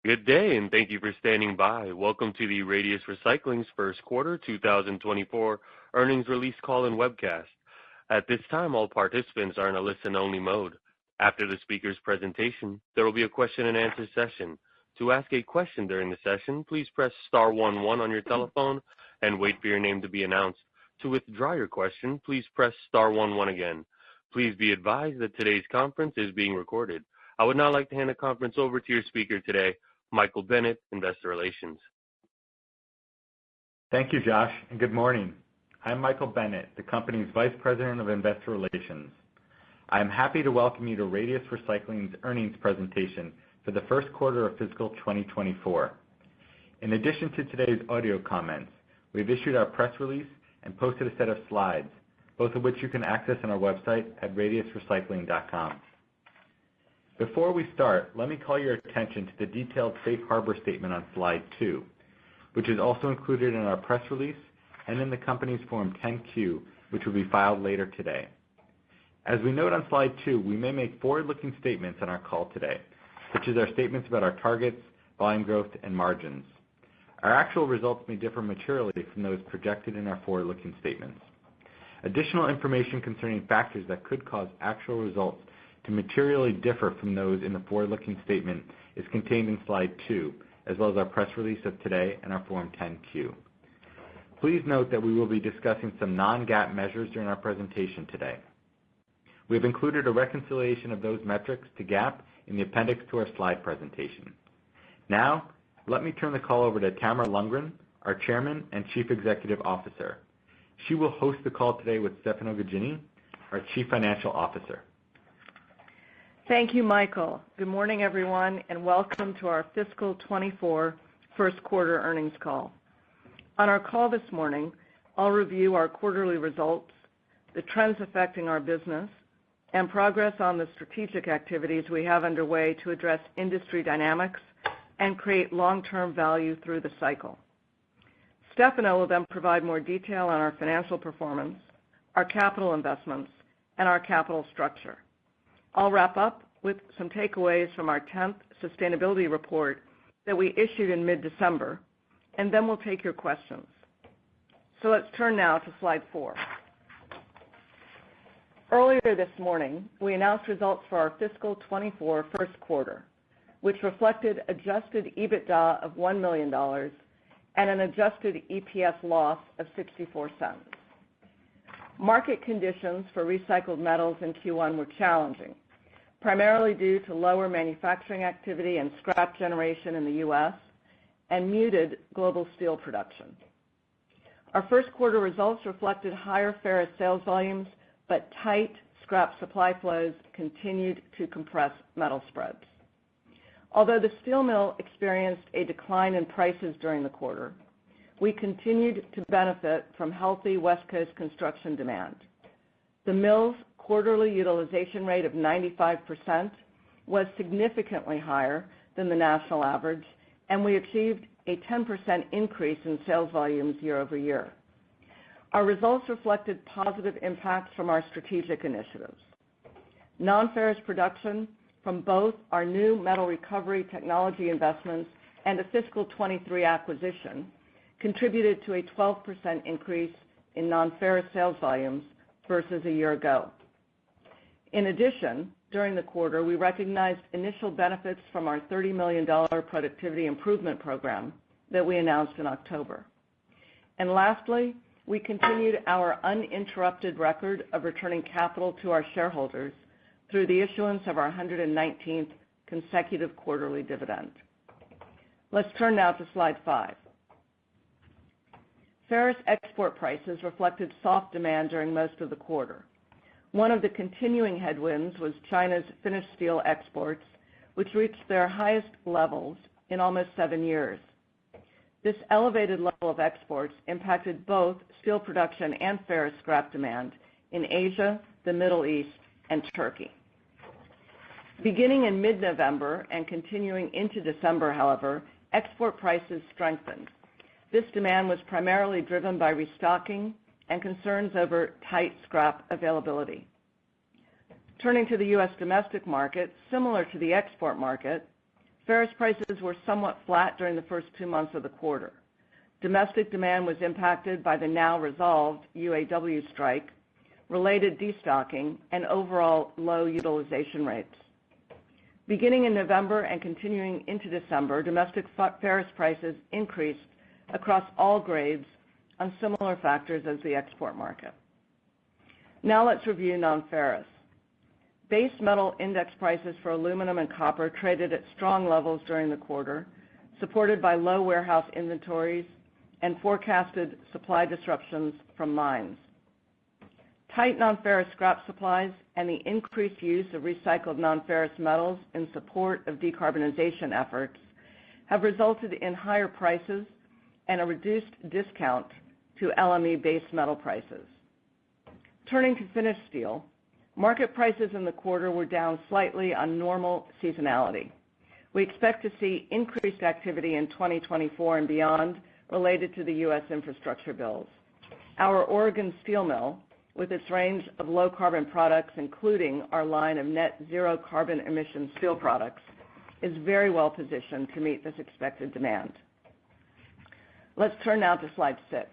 Good day, and thank you for standing by. Welcome to the Radius Recycling's first quarter 2024 earnings release call and webcast. At this time, all participants are in a listen-only mode. After the speaker's presentation, there will be a question-and-answer session. To ask a question during the session, please press star 11 on your telephone and wait for your name to be announced. To withdraw your question, please press star 11 again. Please be advised that today's conference is being recorded. I would now like to hand the conference over to your speaker today, Michael Bennett, Investor Relations. Thank you, Josh, and good morning. I'm Michael Bennett, the company's Vice President of Investor Relations. I am happy to welcome you to Radius Recycling's earnings presentation for the first quarter of fiscal 2024. In addition to today's audio comments, we've issued our press release and posted a set of slides, both of which you can access on our website at radiusrecycling.com. Before we start, let me call your attention to the detailed safe harbor statement on slide 2, which is also included in our press release and in the company's Form 10-Q, which will be filed later today. As we note on slide 2, we may make forward-looking statements on our call today, such as our statements about our targets, volume growth, and margins. Our actual results may differ materially from those projected in our forward-looking statements. Additional information concerning factors that could cause actual results to materially differ from those in the forward-looking statement is contained in slide 2, as well as our press release of today and our Form 10-Q. Please note that we will be discussing some non-GAAP measures during our presentation today. We have included a reconciliation of those metrics to GAAP in the appendix to our slide presentation. Now, let me turn the call over to Tamara Lundgren, our Chairman and Chief Executive Officer. She will host the call today with Stefano Gaggini, our Chief Financial Officer. Thank you, Michael. Good morning, everyone, and welcome to our fiscal 24 first quarter earnings call. On our call this morning, I'll review our quarterly results, the trends affecting our business, and progress on the strategic activities we have underway to address industry dynamics and create long-term value through the cycle. Stefano will then provide more detail on our financial performance, our capital investments, and our capital structure. I'll wrap up with some takeaways from our 10th sustainability report that we issued in mid-December, and then we'll take your questions. So let's turn now to slide 4. Earlier this morning, we announced results for our fiscal 24 first quarter, which reflected adjusted EBITDA of $1 million and an adjusted EPS loss of 64 cents. Market conditions for recycled metals in Q1 were challenging, primarily due to lower manufacturing activity and scrap generation in the U.S. and muted global steel production. Our first quarter results reflected higher ferrous sales volumes, but tight scrap supply flows continued to compress metal spreads. Although the steel mill experienced a decline in prices during the quarter, we continued to benefit from healthy West Coast construction demand. The mill's quarterly utilization rate of 95% was significantly higher than the national average, and we achieved a 10% increase in sales volumes year over year. Our results reflected positive impacts from our strategic initiatives. Non-ferrous production from both our new metal recovery technology investments and a fiscal 23 acquisition contributed to a 12% increase in non-ferrous sales volumes versus a year ago. In addition, during the quarter, we recognized initial benefits from our $30 million productivity improvement program that we announced in October. And lastly, we continued our uninterrupted record of returning capital to our shareholders through the issuance of our 119th consecutive quarterly dividend. Let's turn now to slide 5. Ferrous export prices reflected soft demand during most of the quarter. One of the continuing headwinds was China's finished steel exports, which reached their highest levels in almost 7 years. This elevated level of exports impacted both steel production and ferrous scrap demand in Asia, the Middle East, and Turkey. Beginning in mid-November and continuing into December, however, export prices strengthened. This demand was primarily driven by restocking and concerns over tight scrap availability. Turning to the U.S. domestic market, similar to the export market, Ferrous prices were somewhat flat during the first 2 months of the quarter. Domestic demand was impacted by the now resolved UAW strike, related destocking, and overall low utilization rates. Beginning in November and continuing into December, domestic ferrous prices increased across all grades on similar factors as the export market. Now let's review non-ferrous. Base metal index prices for aluminum and copper traded at strong levels during the quarter, supported by low warehouse inventories and forecasted supply disruptions from mines. Tight non-ferrous scrap supplies and the increased use of recycled non-ferrous metals in support of decarbonization efforts have resulted in higher prices and a reduced discount to LME base metal prices. Turning to finished steel, market prices in the quarter were down slightly on normal seasonality. We expect to see increased activity in 2024 and beyond related to the U.S. infrastructure bills. Our Oregon steel mill, with its range of low-carbon products, including our line of net zero carbon emission steel products, is very well positioned to meet this expected demand. Let's turn now to slide 6.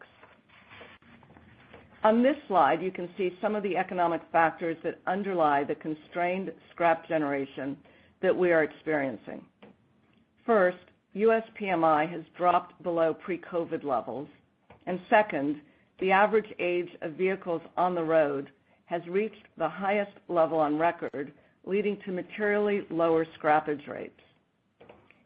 On this slide, you can see some of the economic factors that underlie the constrained scrap generation that we are experiencing. First, U.S. PMI has dropped below pre-COVID levels, and second, the average age of vehicles on the road has reached the highest level on record, leading to materially lower scrappage rates.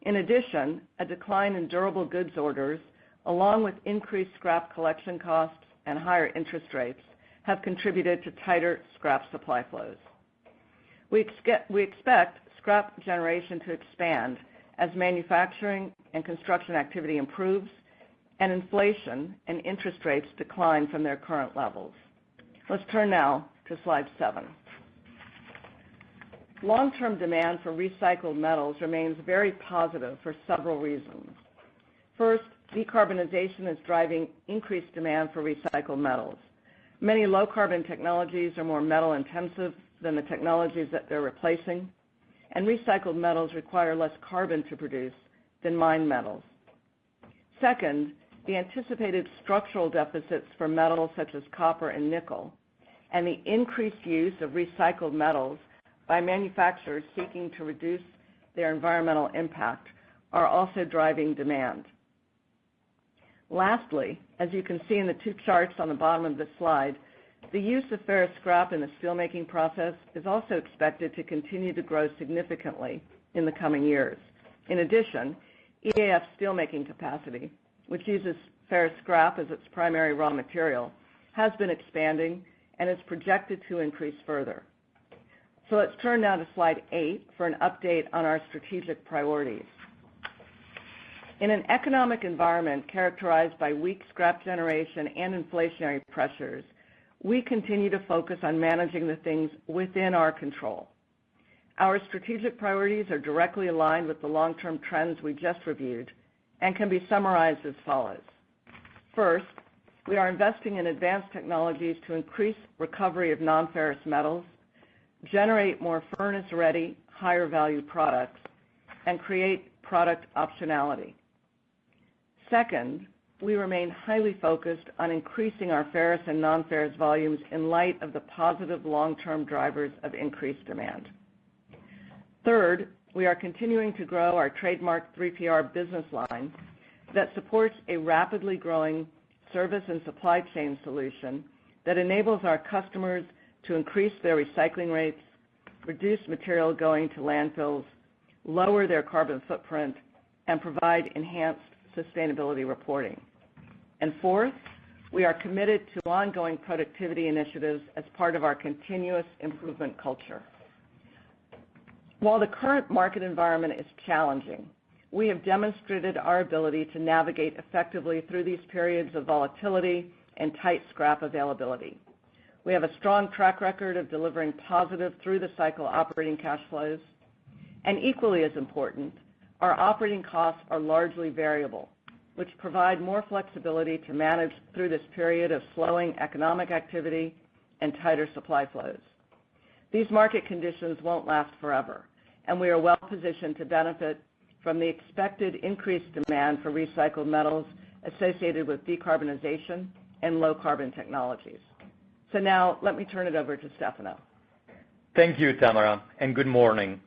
In addition, a decline in durable goods orders, along with increased scrap collection costs and higher interest rates, have contributed to tighter scrap supply flows. We expect scrap generation to expand as manufacturing and construction activity improves and inflation and interest rates decline from their current levels. Let's turn now to slide 7. Long-term demand for recycled metals remains very positive for several reasons. First, decarbonization is driving increased demand for recycled metals. Many low-carbon technologies are more metal-intensive than the technologies that they're replacing, and recycled metals require less carbon to produce than mined metals. Second, the anticipated structural deficits for metals such as copper and nickel, and the increased use of recycled metals by manufacturers seeking to reduce their environmental impact, are also driving demand. Lastly, as you can see in the 2 charts on the bottom of this slide, the use of ferrous scrap in the steelmaking process is also expected to continue to grow significantly in the coming years. In addition, EAF steelmaking capacity, which uses ferrous scrap as its primary raw material, has been expanding and is projected to increase further. So let's turn now to slide 8 for an update on our strategic priorities. In an economic environment characterized by weak scrap generation and inflationary pressures, we continue to focus on managing the things within our control. Our strategic priorities are directly aligned with the long-term trends we just reviewed and can be summarized as follows. First, we are investing in advanced technologies to increase recovery of non-ferrous metals, generate more furnace-ready, higher-value products, and create product optionality. Second, we remain highly focused on increasing our ferrous and non-ferrous volumes in light of the positive long-term drivers of increased demand. Third, we are continuing to grow our trademark 3PR business line that supports a rapidly growing service and supply chain solution that enables our customers to increase their recycling rates, reduce material going to landfills, lower their carbon footprint, and provide enhanced sustainability reporting. And fourth, we are committed to ongoing productivity initiatives as part of our continuous improvement culture. While the current market environment is challenging, we have demonstrated our ability to navigate effectively through these periods of volatility and tight scrap availability. We have a strong track record of delivering positive through-the-cycle operating cash flows, and equally as important, our operating costs are largely variable, which provide more flexibility to manage through this period of slowing economic activity and tighter supply flows. These market conditions won't last forever, and we are well positioned to benefit from the expected increased demand for recycled metals associated with decarbonization and low-carbon technologies. So now let me turn it over to Stefano. Thank you, Tamara, and good morning.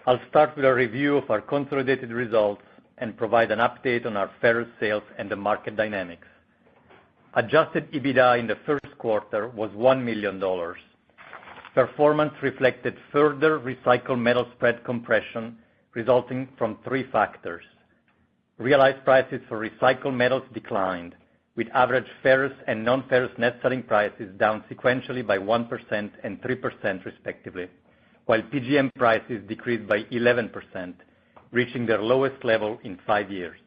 I'll start with a review of our consolidated results and provide an update on our ferrous sales and the market dynamics. Adjusted EBITDA in the first quarter was $1 million. Performance reflected further recycled metal spread compression resulting from three factors. Realized prices for recycled metals declined, with average ferrous and non-ferrous net selling prices down sequentially by 1% and 3% respectively, while PGM prices decreased by 11%, reaching their lowest level in 5 years.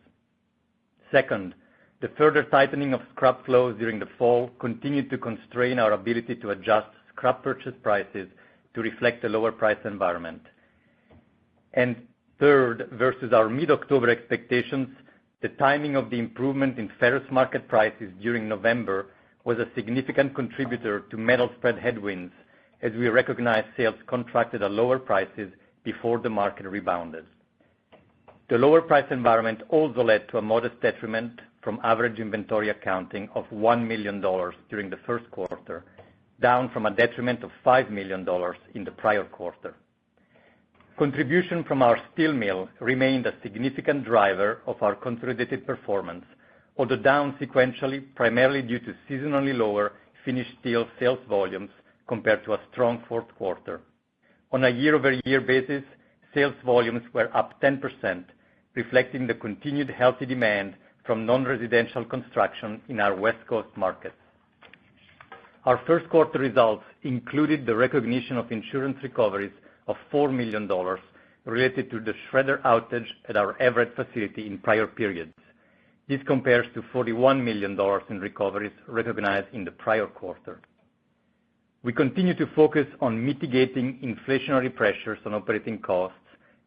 Second, the further tightening of scrap flows during the fall continued to constrain our ability to adjust scrap purchase prices to reflect the lower price environment. And third, versus our mid-October expectations, the timing of the improvement in ferrous market prices during November was a significant contributor to metal spread headwinds as we recognized sales contracted at lower prices before the market rebounded. The lower price environment also led to a modest detriment from average inventory accounting of $1 million during the first quarter, down from a detriment of $5 million in the prior quarter. Contribution from our steel mill remained a significant driver of our consolidated performance, although down sequentially primarily due to seasonally lower finished steel sales volumes compared to a strong fourth quarter. On a year-over-year basis, sales volumes were up 10%, reflecting the continued healthy demand from non-residential construction in our West Coast markets. Our first quarter results included the recognition of insurance recoveries of $4 million related to the shredder outage at our Everett facility in prior periods. This compares to $41 million in recoveries recognized in the prior quarter. We continue to focus on mitigating inflationary pressures on operating costs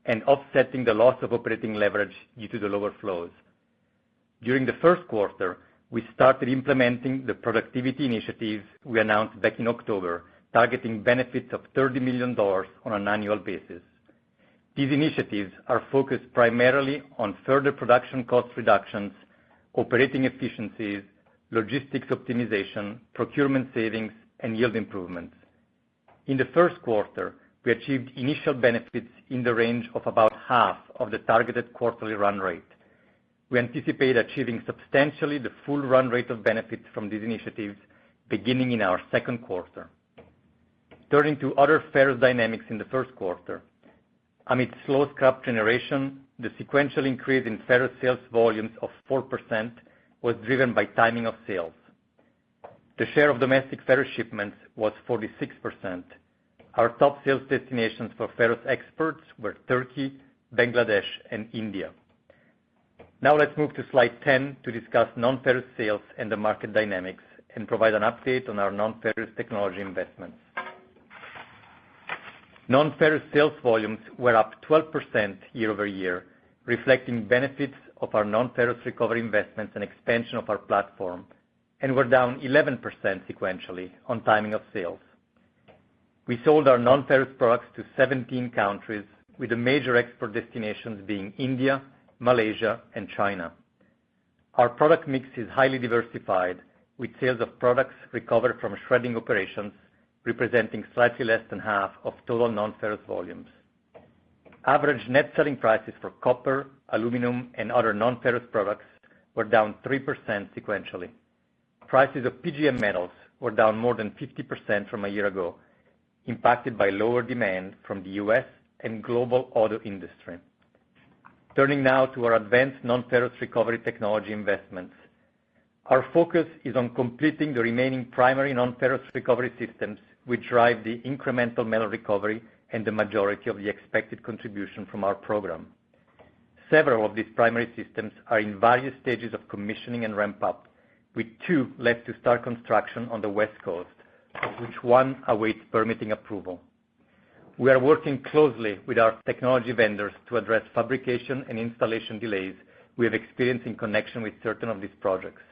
and offsetting the loss of operating leverage due to the lower flows. During the first quarter, we started implementing the productivity initiatives we announced back in October, targeting benefits of $30 million on an annual basis. These initiatives are focused primarily on further production cost reductions, operating efficiencies, logistics optimization, procurement savings, and yield improvements. In the first quarter, we achieved initial benefits in the range of about half of the targeted quarterly run rate. We anticipate achieving substantially the full run rate of benefits from these initiatives beginning in our second quarter. Turning to other ferrous dynamics in the first quarter. Amid slow scrap generation, the sequential increase in ferrous sales volumes of 4% was driven by timing of sales. The share of domestic ferrous shipments was 46%. Our top sales destinations for ferrous exports were Turkey, Bangladesh, and India. Now let's move to slide 10 to discuss non-ferrous sales and the market dynamics and provide an update on our non-ferrous technology investments. Non-ferrous sales volumes were up 12% year-over-year, reflecting benefits of our non-ferrous recovery investments and expansion of our platform, and were down 11% sequentially on timing of sales. We sold our non-ferrous products to 17 countries, with the major export destinations being India, Malaysia, and China. Our product mix is highly diversified, with sales of products recovered from shredding operations representing slightly less than half of total non-ferrous volumes. Average net selling prices for copper, aluminum, and other non-ferrous products were down 3% sequentially. Prices of PGM metals were down more than 50% from a year ago, impacted by lower demand from the U.S. and global auto industry. Turning now to our advanced non-ferrous recovery technology investments. Our focus is on completing the remaining primary non-ferrous recovery systems, which drive the incremental metal recovery and the majority of the expected contribution from our program. Several of these primary systems are in various stages of commissioning and ramp-up, with 2 left to start construction on the West Coast, of which 1 awaits permitting approval. We are working closely with our technology vendors to address fabrication and installation delays we have experienced in connection with certain of these projects.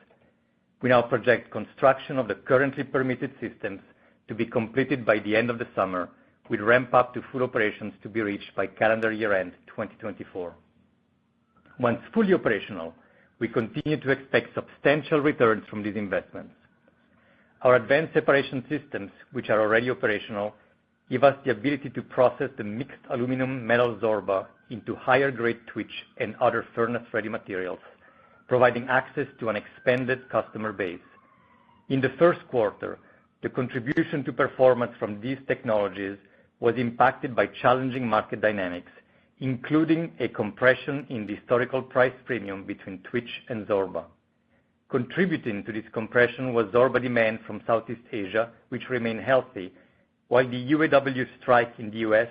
We now project construction of the currently permitted systems to be completed by the end of the summer, with ramp-up to full operations to be reached by calendar year-end 2024. Once fully operational, we continue to expect substantial returns from these investments. Our advanced separation systems, which are already operational, give us the ability to process the mixed aluminum metal Zorba into higher grade twitch and other furnace-ready materials, providing access to an expanded customer base. In the first quarter, the contribution to performance from these technologies was impacted by challenging market dynamics, including a compression in the historical price premium between twitch and Zorba. Contributing to this compression was Zorba demand from Southeast Asia, which remained healthy, while the UAW strike in the U.S.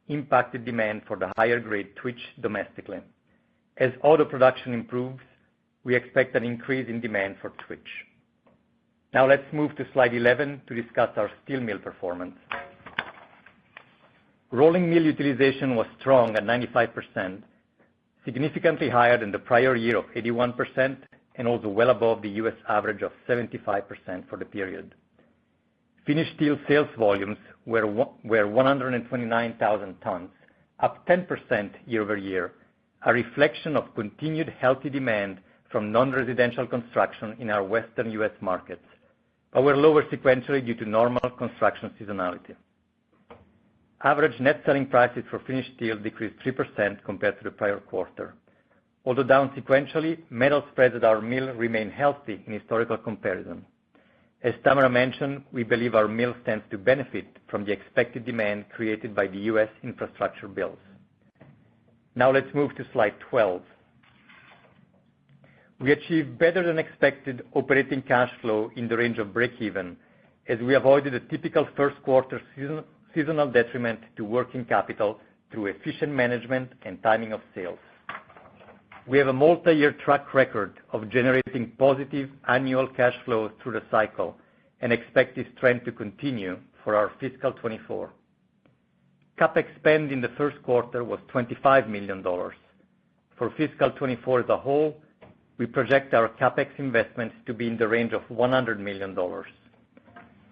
impacted demand for the higher grade twitch domestically. As auto production improves, we expect an increase in demand for twitch. Now let's move to slide 11 to discuss our steel mill performance. Rolling mill utilization was strong at 95%, significantly higher than the prior year of 81% and also well above the U.S. average of 75% for the period. Finished steel sales volumes were 129,000 tons, up 10% year-over-year, a reflection of continued healthy demand from non-residential construction in our Western U.S. markets, but were lower sequentially due to normal construction seasonality. Average net selling prices for finished steel decreased 3% compared to the prior quarter. Although down sequentially, metal spreads at our mill remain healthy in historical comparison. As Tamara mentioned, we believe our mill stands to benefit from the expected demand created by the U.S. infrastructure bills. Now let's move to slide 12. We achieved better than expected operating cash flow in the range of break-even, as we avoided a typical first quarter seasonal detriment to working capital through efficient management and timing of sales. We have a multi-year track record of generating positive annual cash flow through the cycle and expect this trend to continue for our fiscal 24. CapEx spend in the first quarter was $25 million. For fiscal 24 as a whole, we project our CapEx investments to be in the range of $100 million.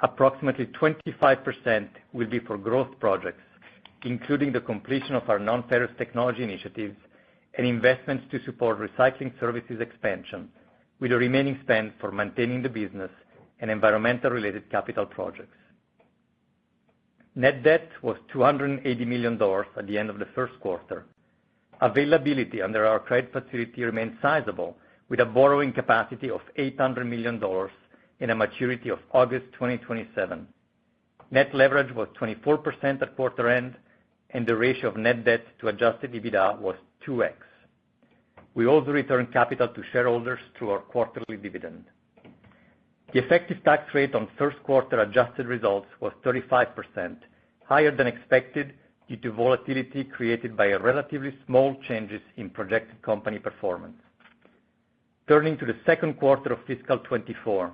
Approximately 25% will be for growth projects, including the completion of our non-ferrous technology initiatives and investments to support recycling services expansion, with the remaining spend for maintaining the business and environmental-related capital projects. Net debt was $280 million at the end of the first quarter. Availability under our credit facility remains sizable, with a borrowing capacity of $800 million and a maturity of August 2027. Net leverage was 24% at quarter end, and the ratio of net debt to adjusted EBITDA was 2x. We also returned capital to shareholders through our quarterly dividend. The effective tax rate on first quarter adjusted results was 35%, higher than expected due to volatility created by relatively small changes in projected company performance. Turning to the second quarter of fiscal 24.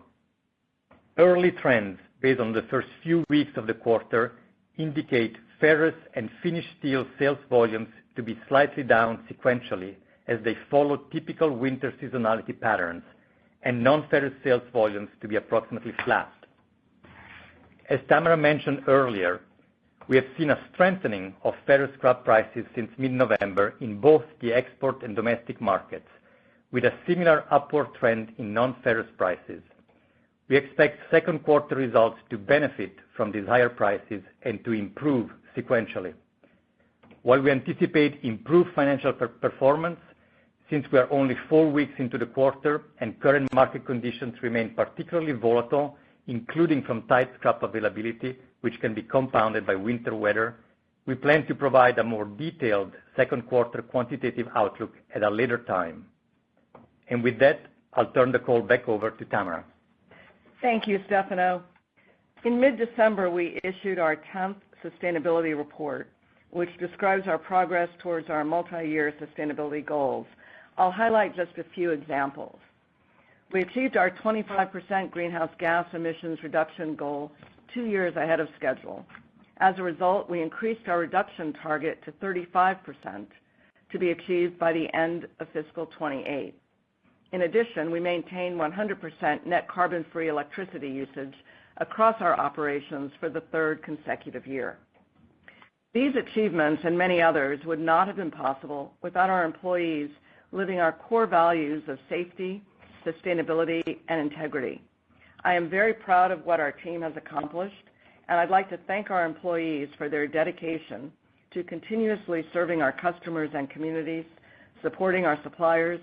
Early trends based on the first few weeks of the quarter indicate ferrous and finished steel sales volumes to be slightly down sequentially as they follow typical winter seasonality patterns, and non-ferrous sales volumes to be approximately flat. As Tamara mentioned earlier, we have seen a strengthening of ferrous scrap prices since mid-November in both the export and domestic markets, with a similar upward trend in non-ferrous prices. We expect second quarter results to benefit from these higher prices and to improve sequentially. While we anticipate improved financial performance, since we are only 4 weeks into the quarter and current market conditions remain particularly volatile, including from tight scrap availability, which can be compounded by winter weather, we plan to provide a more detailed second quarter quantitative outlook at a later time. And with that, I'll turn the call back over to Tamara. Thank you, Stefano. In mid-December, we issued our 10th sustainability report, which describes our progress towards our multi-year sustainability goals. I'll highlight just a few examples. We achieved our 25% greenhouse gas emissions reduction goal 2 years ahead of schedule. As a result, we increased our reduction target to 35% to be achieved by the end of fiscal 28. In addition, we maintain 100% net carbon-free electricity usage across our operations for the third consecutive year. These achievements and many others would not have been possible without our employees living our core values of safety, sustainability, and integrity. I am very proud of what our team has accomplished, and I'd like to thank our employees for their dedication to continuously serving our customers and communities, supporting our suppliers,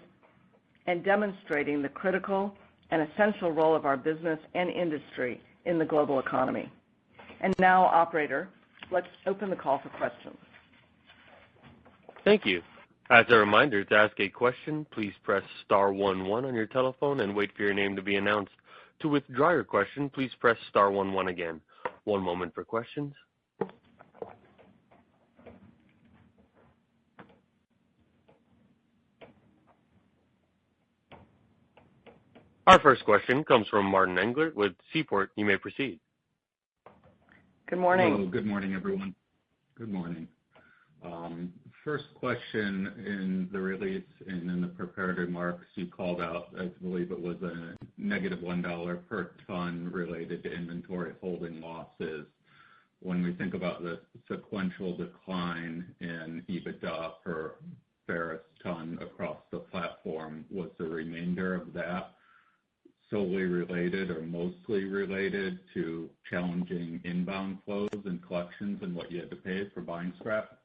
and demonstrating the critical and essential role of our business and industry in the global economy. And now, operator, let's open the call for questions. Thank you. As a reminder, to ask a question, please press star 11 on your telephone and wait for your name to be announced. To withdraw your question, please press star 11 again. One moment for questions. Our first question comes from Martin Englert with Seaport. You may proceed. Good morning. Hello. Good morning, everyone. Good morning. First question, in the release and in the prepared remarks, you called out, I believe it was a negative $1 per ton related to inventory holding losses. When we think about the sequential decline in EBITDA per ferrous ton across the platform, was the remainder of that solely related or mostly related to challenging inbound flows and collections and what you had to pay for buying scrap?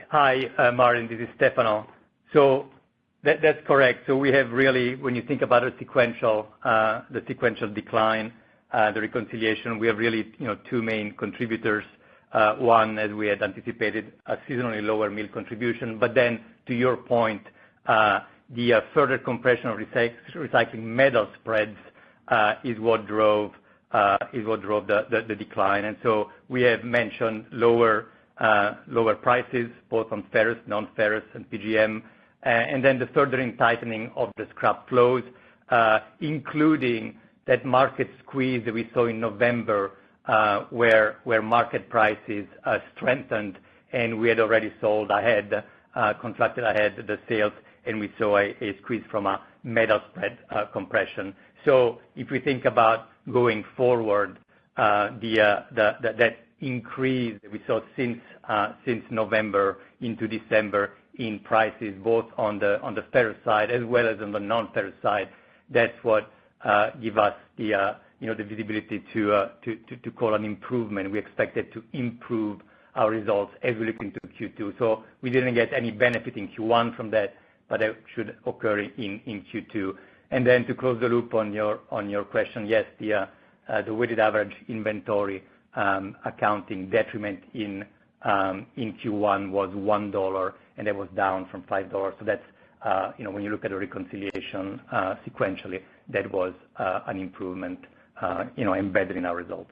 Hi, Martin. This is Stefano. So that's correct. So we have really, when you think about the sequential decline, the reconciliation, we have really, two main contributors. One, as we had anticipated, a seasonally lower mill contribution. But then, to your point, the further compression of recycling metal spreads is what drove the decline. And so we have mentioned lower prices, both on ferrous, non-ferrous, and PGM, and then the further tightening of the scrap flows, including that market squeeze that we saw in November, where market prices strengthened, and we had already sold ahead, contracted ahead the sales, and we saw a squeeze from a metal spread compression. So if we think about going forward, that increase that we saw since November into December in prices, both on the ferrous side as well as on the non-ferrous side, that's what give us the visibility to call an improvement. We expected to improve our results as we look into Q2. So we didn't get any benefit in Q1 from that, but that should occur in Q2. And then to close the loop on your question, yes, the weighted average inventory accounting detriment in Q1 was $1, and that was down from $5. So that's, when you look at the reconciliation sequentially, that was an improvement, embedded in our results.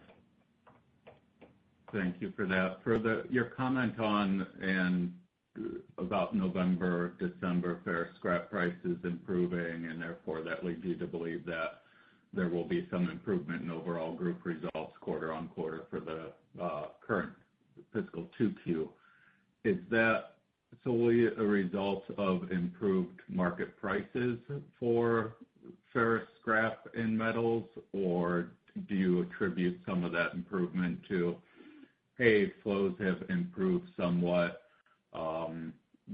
Thank you for that. For your comment on and about November, December ferrous scrap prices improving, and therefore that leads you to believe that there will be some improvement in overall group results quarter on quarter for the current fiscal 2Q. Is that solely a result of improved market prices for ferrous scrap and metals, or do you attribute some of that improvement to, hey, flows have improved somewhat,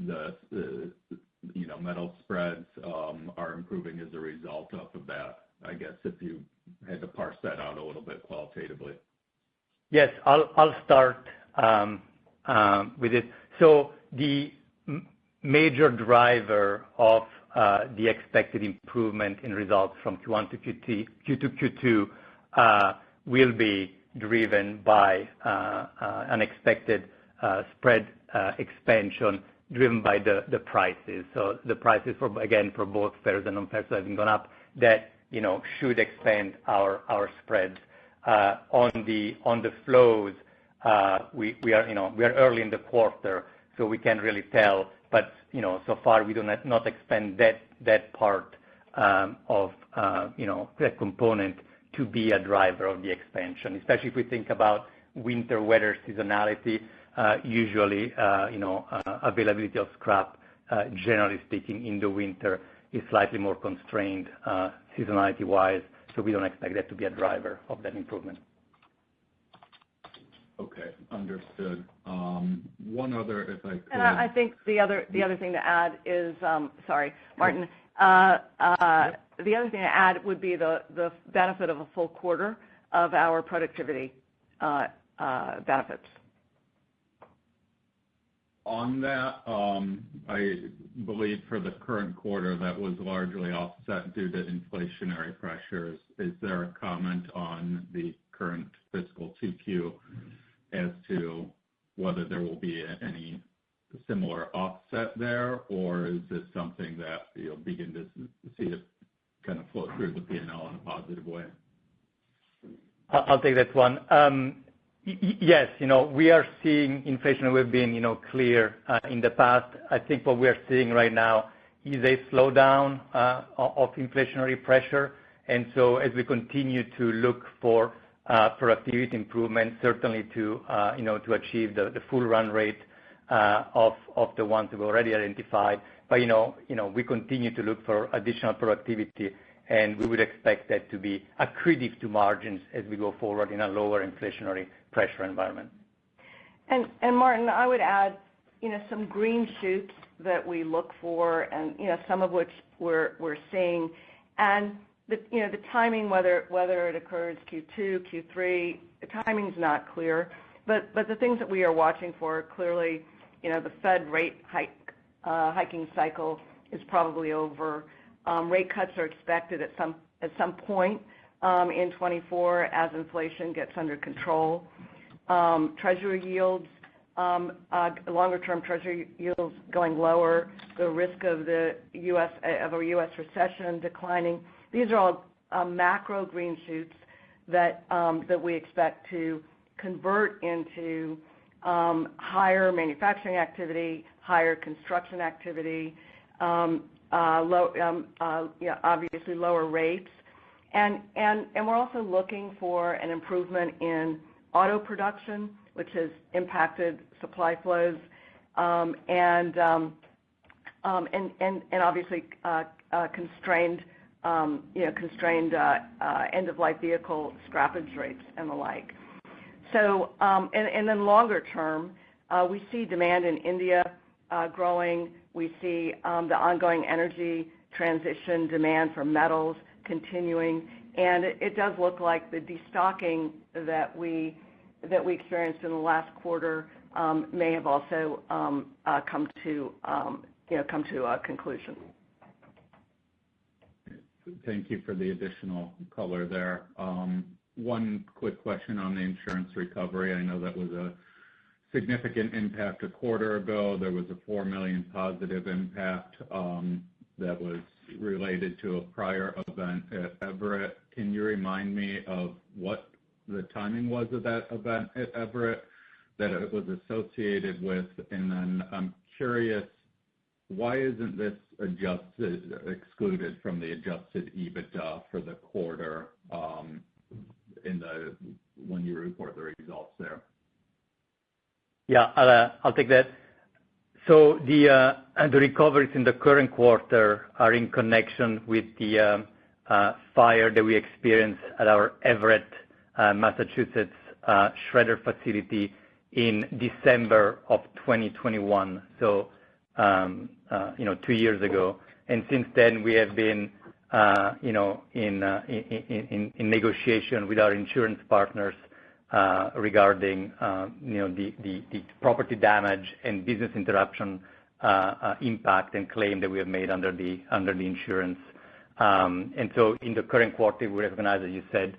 the metal spreads are improving as a result of that? I guess if you had to parse that out a little bit qualitatively. Yes, I'll start with it. So the major driver of the expected improvement in results from Q1 to Q2 will be driven by an expected spread expansion driven by the prices. So the prices for both ferrous and non-ferrous having gone up, that should expand our spreads. On the flows, we are early in the quarter, so we can't really tell. But so far we do not expand that part of that component to be a driver of the expansion, especially if we think about winter weather seasonality. Usually, availability of scrap, generally speaking, in the winter is slightly more constrained seasonality-wise, so we don't expect that to be a driver of that improvement. Okay, understood. One other, if I could. And I think the other thing to add is, sorry, Martin. The other thing to add would be the benefit of a full quarter of our productivity benefits. On that, I believe for the current quarter that was largely offset due to inflationary pressures. Is there a comment on the current fiscal 2Q as to whether there will be any similar offset there, or is this something that you'll begin to see it kind of flow through the P&L in a positive way? I'll take that one. Yes, we are seeing inflation. We've been, clear in the past. I think what we are seeing right now is a slowdown of inflationary pressure. And so as we continue to look for productivity improvement, certainly to achieve the full run rate of the ones we've already identified. But, we continue to look for additional productivity, and we would expect that to be accretive to margins as we go forward in a lower inflationary pressure environment. And Martin, I would add, some green shoots that we look for, and some of which we're seeing, and the timing, whether it occurs Q2, Q3, the timing's not clear. But the things that we are watching for, clearly, the Fed rate hiking cycle is probably over. Rate cuts are expected at some point in 24 as inflation gets under control. Treasury yields, longer-term Treasury yields going lower, the risk of a U.S. recession declining. These are all macro green shoots that we expect to convert into higher manufacturing activity, higher construction activity, obviously lower rates, and we're also looking for an improvement in auto production, which has impacted supply flows, and obviously constrained end-of-life vehicle scrappage rates and the like. So, and then longer term, we see demand in India growing. We see the ongoing energy transition demand for metals continuing, and it does look like the destocking that we experienced in the last quarter may have also come to a conclusion. Thank you for the additional color there. One quick question on the insurance recovery. I know that was a significant impact a quarter ago. There was a $4 million positive impact that was related to a prior event at Everett. Can you remind me of what the timing was of that event at Everett that it was associated with? And then I'm curious, why isn't this excluded from the adjusted EBITDA for the quarter when you report the results there? Yeah, I'll take that. So the recoveries in the current quarter are in connection with the fire that we experienced at our Everett, Massachusetts shredder facility in December of 2021. So 2 years ago, and since then we have been in negotiation with our insurance partners regarding the property damage and business interruption impact and claim that we have made under the insurance. And so in the current quarter, we recognize, as you said,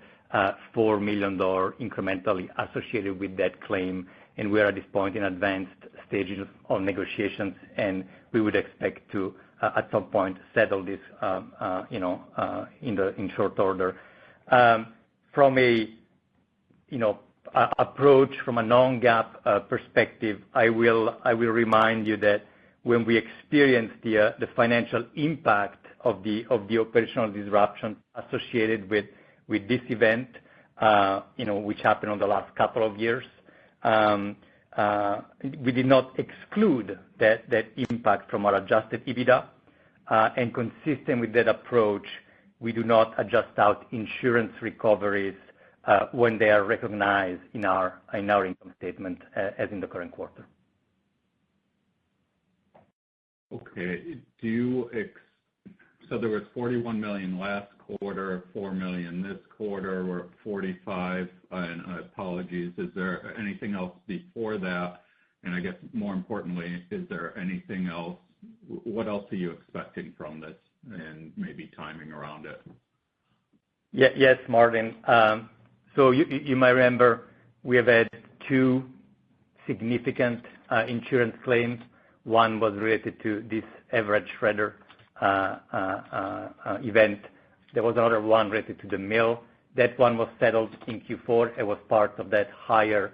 $4 million incrementally associated with that claim, and we are at this point in advanced stages of negotiations, and we would expect to at some point settle this in short order. From a approach from a non-GAAP perspective, I will remind you that when we experienced the financial impact of the operational disruption associated with this event, which happened in the last couple of years, we did not exclude that impact from our adjusted EBITDA, and consistent with that approach, we do not adjust out insurance recoveries when they are recognized in our income statement as in the current quarter. Okay. So there was $41 million last quarter, $4 million this quarter. We're at $45 million, and apologies. Is there anything else before that? And I guess more importantly, is there anything else? What else are you expecting from this, and maybe timing around it? Yes, Martin. So you might remember we have had two significant insurance claims. One was related to this average shredder event. There was another one related to the mill. That one was settled in Q4. It was part of that higher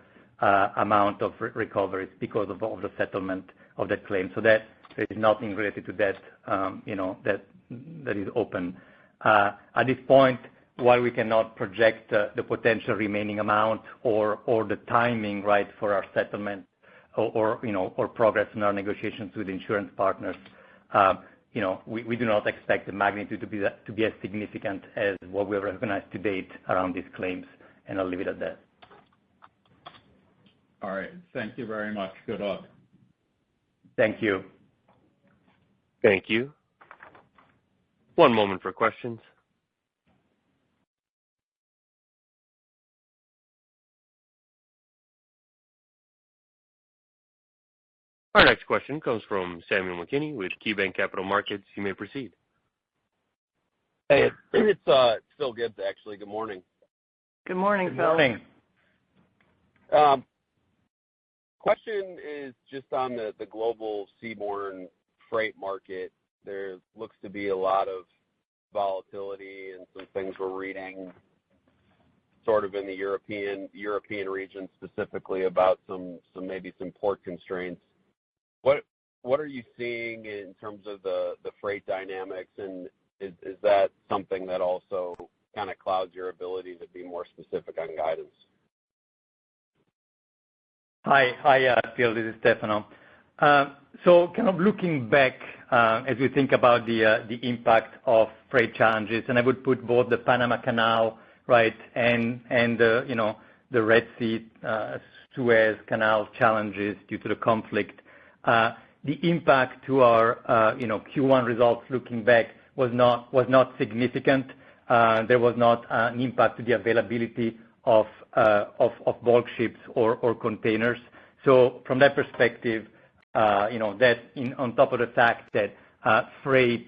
amount of recoveries because of the settlement of that claim. So that there is nothing related to that, that is open. At this point, while we cannot project the potential remaining amount or the timing, right, for our settlement or progress in our negotiations with insurance partners, we do not expect the magnitude to be as significant as what we have recognized to date around these claims, and I'll leave it at that. All right. Thank you very much. Good luck. Thank you. Thank you. One moment for questions. Our next question comes from Samuel McKinney with KeyBanc Capital Markets. You may proceed. Hey, it's Phil Gibbs, actually. Good morning. Good morning, Phil. Good morning. Question is just on the global seaborne freight market. There looks to be a lot of volatility and some things we're reading sort of in the European region specifically about some port constraints. What are you seeing in terms of the freight dynamics, and is that something that also kind of clouds your ability to be more specific on guidance? Hi, Phil. This is Stefano. So kind of looking back, as we think about the impact of freight challenges, and I would put both the Panama Canal, right, and the Red Sea, Suez Canal challenges due to the conflict. The impact to our Q1 results looking back was not significant. There was not an impact to the availability of bulk ships or containers. So from that perspective, that on top of the fact that freight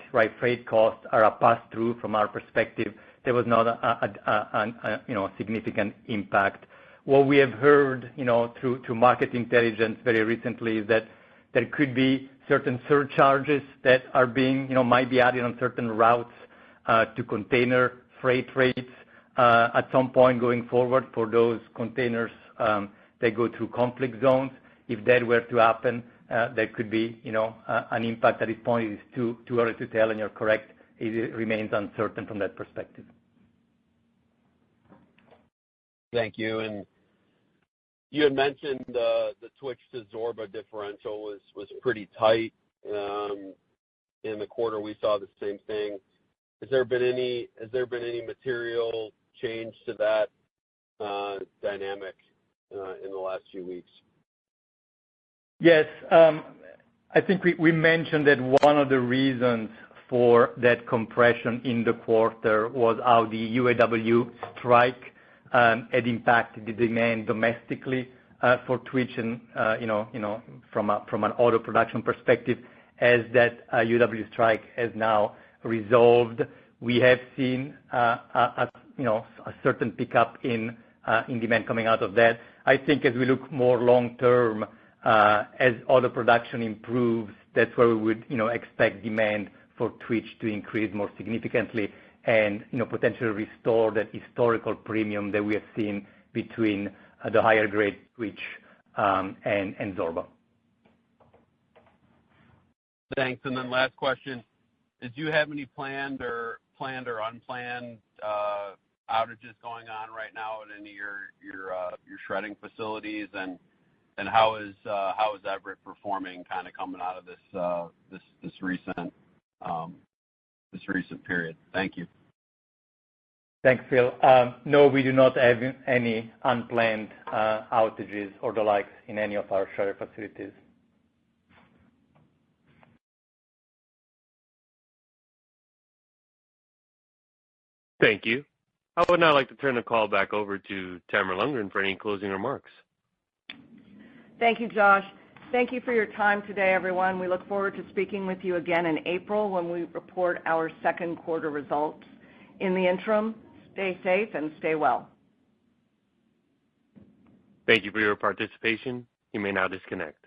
costs are a pass-through from our perspective, there was not a significant impact. What we have heard through market intelligence very recently is that there could be certain surcharges that are might be added on certain routes to container freight rates at some point going forward for those containers that go through conflict zones. If that were to happen, there could be an impact. At this point, it is too early to tell, and you're correct, it remains uncertain from that perspective. Thank you. And you had mentioned the Twitch to Zorba differential was pretty tight. In the quarter, we saw the same thing. Has there been any material change to that dynamic in the last few weeks? Yes. I think we mentioned that one of the reasons for that compression in the quarter was how the UAW strike had impacted the demand domestically for Twitch and from an auto production perspective. As that UAW strike has now resolved, we have seen a certain pickup in demand coming out of that. I think as we look more long term, as auto production improves, that's where we would expect demand for Twitch to increase more significantly and potentially restore that historical premium that we have seen between the higher grade Twitch and Zorba. Thanks. And then last question: do you have any planned or unplanned outages going on right now at any of your shredding facilities? And how is Everett performing, kind of coming out of this recent period? Thank you. Thanks, Phil. No, we do not have any unplanned outages or the likes in any of our shredder facilities. Thank you. I would now like to turn the call back over to Tamara Lundgren for any closing remarks. Thank you, Josh. Thank you for your time today, everyone. We look forward to speaking with you again in April when we report our second quarter results. In the interim, stay safe and stay well. Thank you for your participation. You may now disconnect.